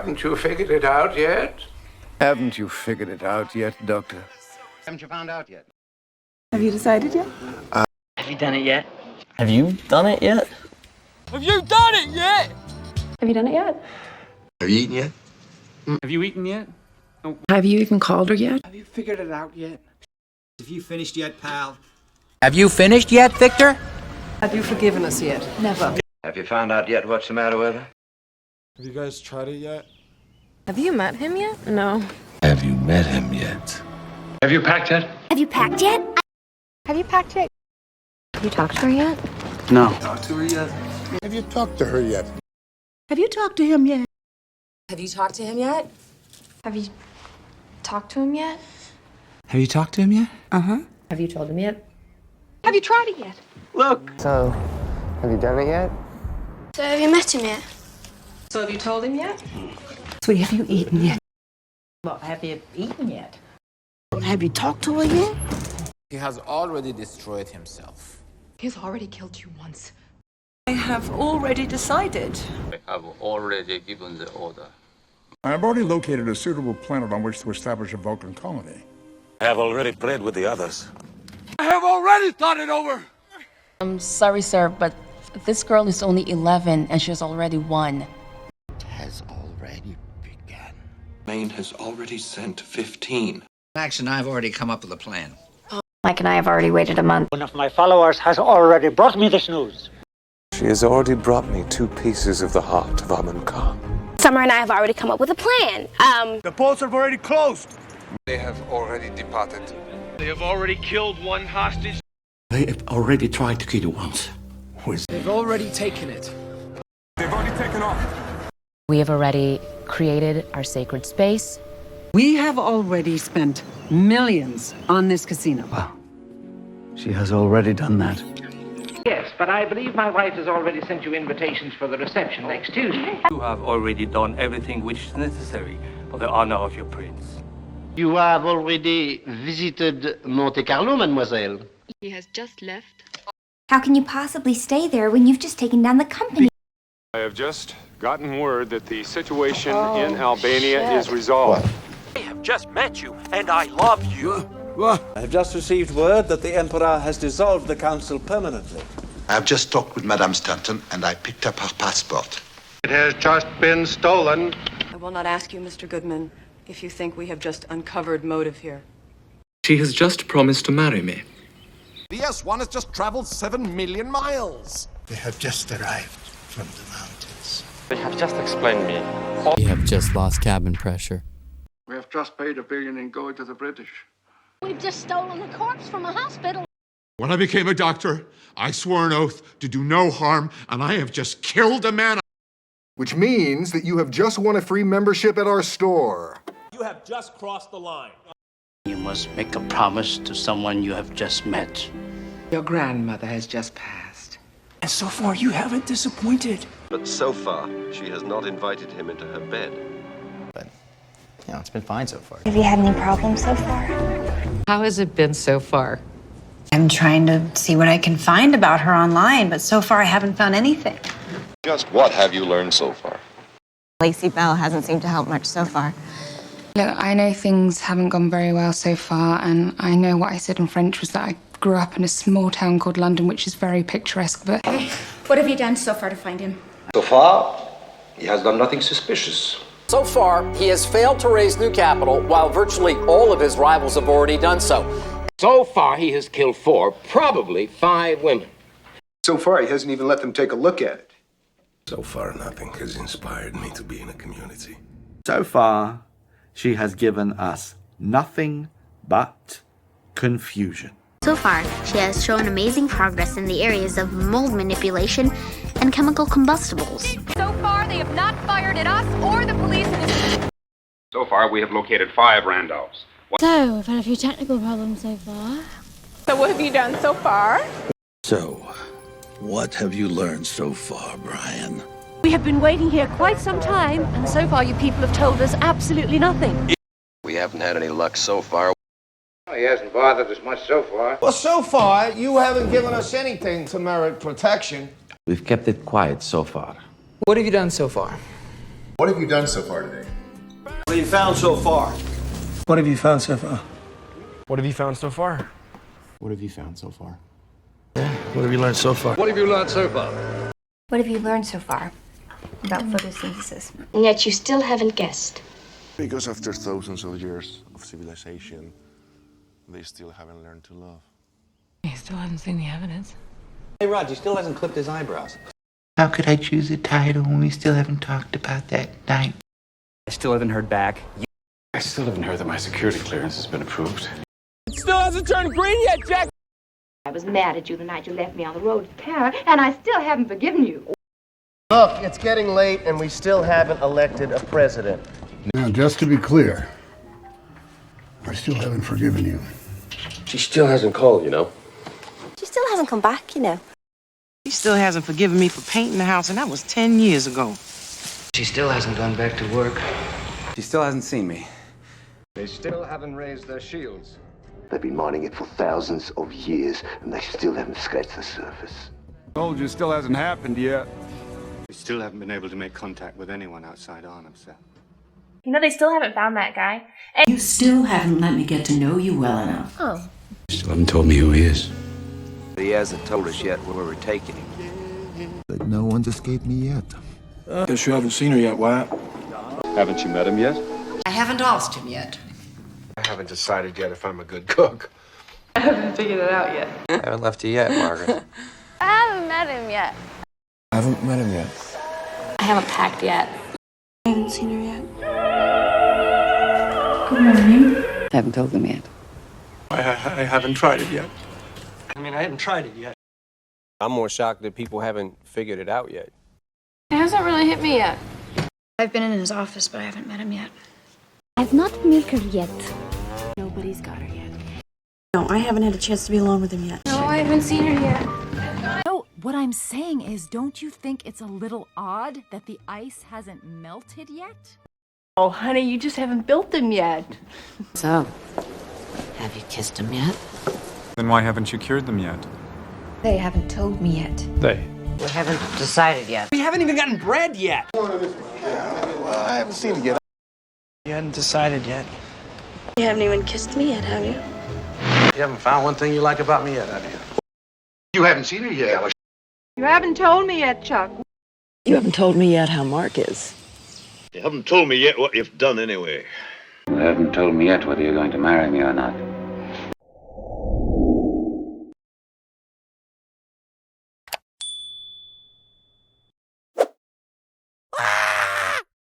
Haven't you figured it out yet? Haven't you figured it out yet, Doctor? Haven't you found out yet? Have you decided yet? Have you done it yet? Have you done it yet? Have you done it yet? Have you done it yet? Have you eaten yet? Have you eaten yet? Oh. Have you even called her yet? Have you figured it out yet? Have you finished yet, pal? Have you finished yet, Victor? Have you forgiven us yet? Never. Have you found out yet what's the matter with her? Have you guys tried it yet? Have you met him yet? No. Have you met him yet? Have you packed it? Have you packed yet? Have you packed yet? Have you talked to her yet? No. Talked to her yet? Have you talked to her yet? Have you talked to him yet? Have you talked to him yet? Have you talked to him yet? Have you talked to him yet? Have you told him yet? Have you tried it yet? Look. So, have you done it yet? So have you met him yet? So have you told him yet? Sweetie, have you eaten yet? Well, have you eaten yet? Have you talked to her yet? He has already destroyed himself. He's already killed you once. I have already decided. I have already given the order. I have already located a suitable planet on which to establish a Vulcan colony. I have already played with the others. I have already thought it over. I'm sorry, sir, but this girl is only 11 and she's already won. It has already begun. Maine has already sent 15. Max and I have already come up with a plan. Mike and I have already waited a month. One of my followers has already brought me this news. She has already brought me 2 pieces of the heart of Aman Khan. Summer and I have already come up with a plan. The ports have already closed. They have already departed. They have already killed one hostage. They have already tried to kill you once. They've already taken it. They've already taken off. We have already created our sacred space. We have already spent millions on this casino. Wow. She has already done that. Yes, but I believe my wife has already sent you invitations for the reception next Tuesday. You have already done everything which is necessary for the honor of your prince. You have already visited Monte Carlo, mademoiselle. He has just left. How can you possibly stay there when you've just taken down the company? I have just gotten word that the situation in Albania is resolved. I have just met you, and I love you. I have just received word that the Emperor has dissolved the council permanently. I have just talked with Madame Stanton and I picked up her passport. It has just been stolen. I will not ask you, Mr. Goodman, if you think we have just uncovered motive here. She has just promised to marry me. The S1 has just traveled 7 million miles. They have just arrived from the mountains. They have just explained me. We have just lost cabin pressure. We have just paid $1 billion in gold to the British. We've just stolen a corpse from a hospital. When I became a doctor, I swore an oath to do no harm, and I have just killed a man. Which means that you have just won a free membership at our store. You have just crossed the line. You must make a promise to someone you have just met. Your grandmother has just passed. And so far, you haven't disappointed. But so far, she has not invited him into her bed. You know, it's been fine so far. Have you had any problems so far? How has it been so far? I'm trying to see what I can find about her online, but so far I haven't found anything. Just what have you learned so far? Lacey Bell hasn't seemed to help much so far. Look, I know things haven't gone very well so far, and I know what I said in French was that I grew up in a small town called London, which is very picturesque, but... What have you done so far to find him? So far, he has done nothing suspicious. So far, he has failed to raise new capital, while virtually all of his rivals have already done so. So far, he has killed 4, probably 5 women. So far, he hasn't even let them take a look at it. So far, nothing has inspired me to be in a community. So far, she has given us nothing but confusion. So far, she has shown amazing progress in the areas of mold manipulation and chemical combustibles. So far, they have not fired at us or the police. So far, we have located 5 Randolphs. So, we've had a few technical problems so far. So what have you done so far? So, what have you learned so far, Brian? We have been waiting here quite some time, and so far you people have told us absolutely nothing. We haven't had any luck so far. He hasn't bothered us much so far. Well, so far, you haven't given us anything to merit protection. We've kept it quiet so far. What have you done so far? What have you done so far today? What have you found so far? What have you found so far? What have you found so far? What have you found so far? What have you learned so far? What have you learned so far? What have you learned so far about photosynthesis? And yet you still haven't guessed. Because after thousands of years of civilization, they still haven't learned to love. He still hasn't seen the evidence. Hey, Rod, he still hasn't clipped his eyebrows. How could I choose a title when we still haven't talked about that night? I still haven't heard back. I still haven't heard that my security clearance has been approved. It still hasn't turned green yet, Jack! I was mad at you the night you left me on the road to Tara, and I still haven't forgiven you. Look, it's getting late, and we still haven't elected a president. Now, just to be clear, I still haven't forgiven you. She still hasn't called, you know. She still hasn't come back, you know. She still hasn't forgiven me for painting the house, and that was 10 years ago. She still hasn't gone back to work. She still hasn't seen me. They still haven't raised their shields. They've been mining it for thousands of years, and they still haven't scratched the surface. Told you, still hasn't happened yet. We still haven't been able to make contact with anyone outside Arnhem, sir. You know, they still haven't found that guy. And You still haven't let me get to know you well enough. Oh. You still haven't told me who he is. He hasn't told us yet where we're taking him. But no one's escaped me yet. Guess you haven't seen her yet, Wyatt. Haven't you met him yet? I haven't asked him yet. I haven't decided yet if I'm a good cook. I haven't figured it out yet. I haven't left you yet, Margaret. I haven't met him yet. I haven't met him yet. I haven't packed yet. I haven't seen her yet. Good morning. I haven't told them yet. I haven't tried it yet. I mean, I haven't tried it yet. I'm more shocked that people haven't figured it out yet. It hasn't really hit me yet. I've been in his office, but I haven't met him yet. I've not milked her yet. Nobody's got her yet. No, I haven't had a chance to be alone with him yet. No, I haven't seen her yet. No, what I'm saying is, don't you think it's a little odd that the ice hasn't melted yet? Oh, honey, you just haven't built them yet. So, have you kissed him yet? Then why haven't you cured them yet? They haven't told me yet. They. We haven't decided yet. We haven't even gotten bread yet. Well, I haven't seen it yet. You hadn't decided yet. You haven't even kissed me yet, have you? You haven't found one thing you like about me yet, have you? You haven't seen her yet. You haven't told me yet, Chuck. You haven't told me yet how Mark is. You haven't told me yet what you've done anyway. You haven't told me yet whether you're going to marry me or not.